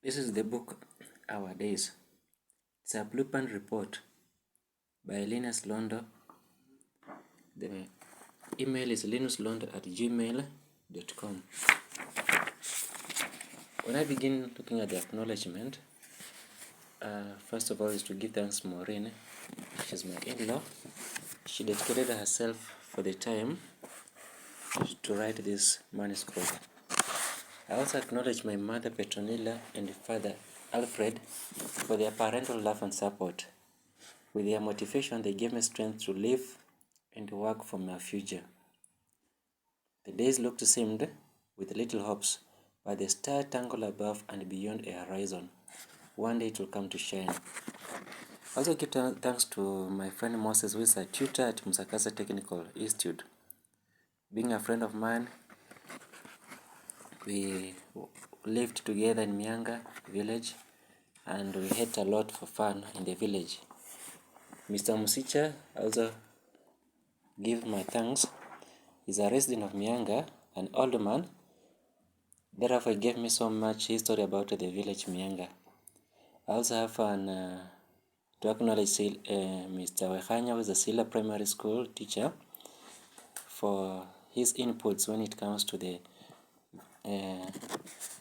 This is the book Our Days. It's a blueprint report by Linus Londo. The email is linuslondo@gmail.com. When I begin looking at the acknowledgement, first of all is to give thanks to Maureen. She's my in-law. She dedicated herself for the time to write this manuscript. I also acknowledge my mother Petronilla and father Alfred for their parental love and support. With their motivation, they gave me strength to live and work for my future. The days looked seamed with little hopes, but the star tangled above and beyond a horizon. One day it will come to shine. I also give thanks to my friend Moses, who is a tutor at Musakasa Technical Institute. Being a friend of mine, we lived together in Mianga village and we had a lot for fun in the village. Mr. Musicha, also give my thanks. He's a resident of Mianga, an old man. Therefore, he gave me so much history about the village Mianga. I also have to acknowledge Mr. Wehanya, who is a Sila Primary School teacher, for his inputs when it comes to the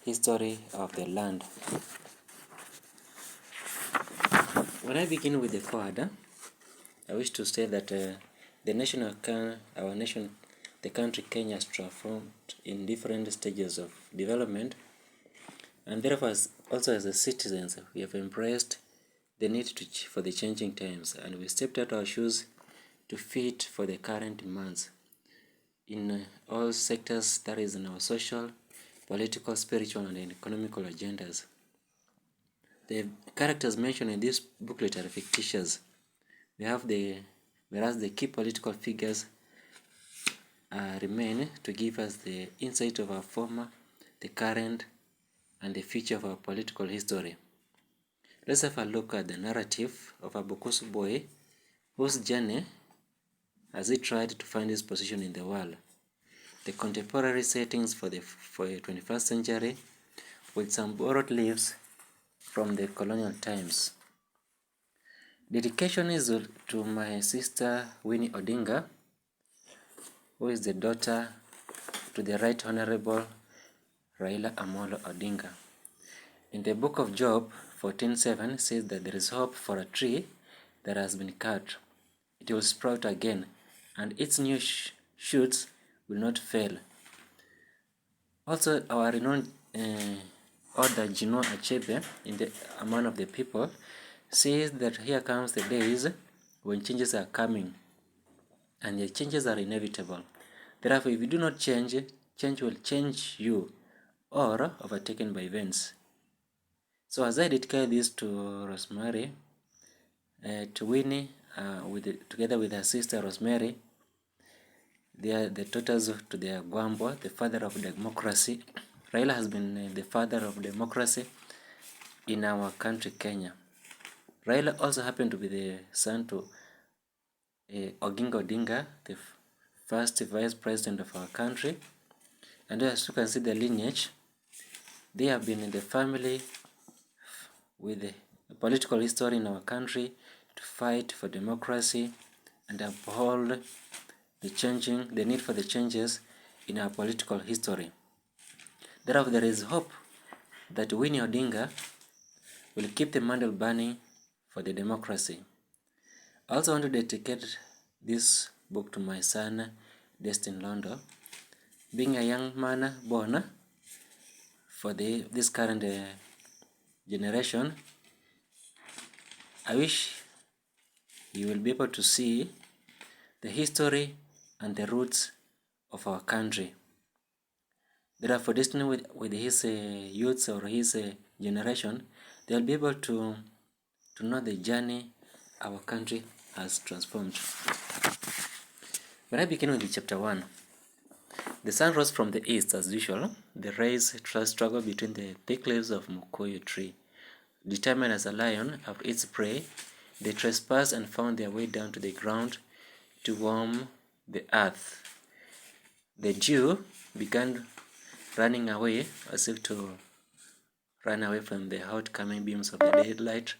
history of the land. When I begin with the forward, I wish to say that the country Kenya has transformed in different stages of development, and therefore also as citizens we have embraced the need for the changing times, and we stepped out our shoes to fit for the current demands in all sectors, that is in our social, political, spiritual, and economical agendas. The characters mentioned in this booklet are fictitious. Whereas the key political figures remain to give us the insight of our former, the current, and the future of our political history. Let's have a look at the narrative of a Bukusu boy whose journey as he tried to find his position in the world. The contemporary settings for the 21st century with some borrowed leaves from the colonial times. Dedication is to my sister Winnie Odinga, who is the daughter to the Right Honorable Raila Amolo Odinga. In the book of Job 14:7 says that there is hope for a tree that has been cut. It will sprout again, and its new shoots will not fail. Also, our renowned author Chinua Achebe, in the A Man of the People, says that here comes the days when changes are coming, and the changes are inevitable. Therefore, if you do not change, change will change you or overtaken by events. So as I dedicate this to Rosemary, to Winnie, together with her sister Rosemary, they are the daughters to the Gwambo, the father of democracy. Raila has been the father of democracy in our country, Kenya. Raila also happened to be the son to Oginga Odinga, the first vice president of our country. And as you can see the lineage, they have been in the family with the political history in our country to fight for democracy and uphold the need for the changes in our political history. Therefore, there is hope that Winnie Odinga will keep the candle burning for the democracy. I also want to dedicate this book to my son, Destin Londo. Being a young man born for this current generation, I wish you will be able to see the history and the roots of our country. Therefore, Destin with his youths or his generation, they'll be able to know the journey our country has transformed. When I begin with chapter 1, the sun rose from the east as usual. The rays struggled between the thick leaves of Mukoyo tree. Determined as a lion of its prey, they trespassed and found their way down to the ground to warm the earth. The dew began running away as if to ran away from the hot coming beams of the daylight.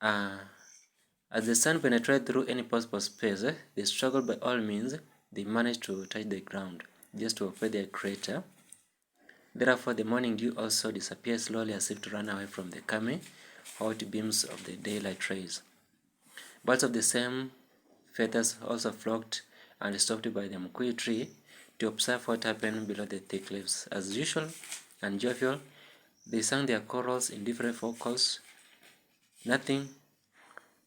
As the sun penetrated through any possible space, they struggled by all means. They managed to touch the ground, just to obey their creator. Therefore, the morning dew also disappeared slowly as if to run away from the coming hot beams of the daylight rays. Birds of the same feathers also flocked and stopped by the mkuyu tree to observe what happened below the thick leaves. As usual and jovial, they sang their chorals in different vocals. Nothing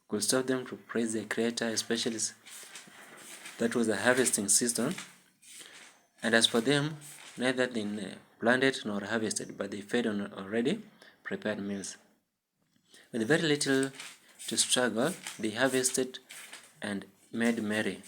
could stop them to praise their creator, especially that was the harvesting season. And as for them, neither they planted nor harvested, but they fed on already prepared meals. With very little to struggle, they harvested and made merry.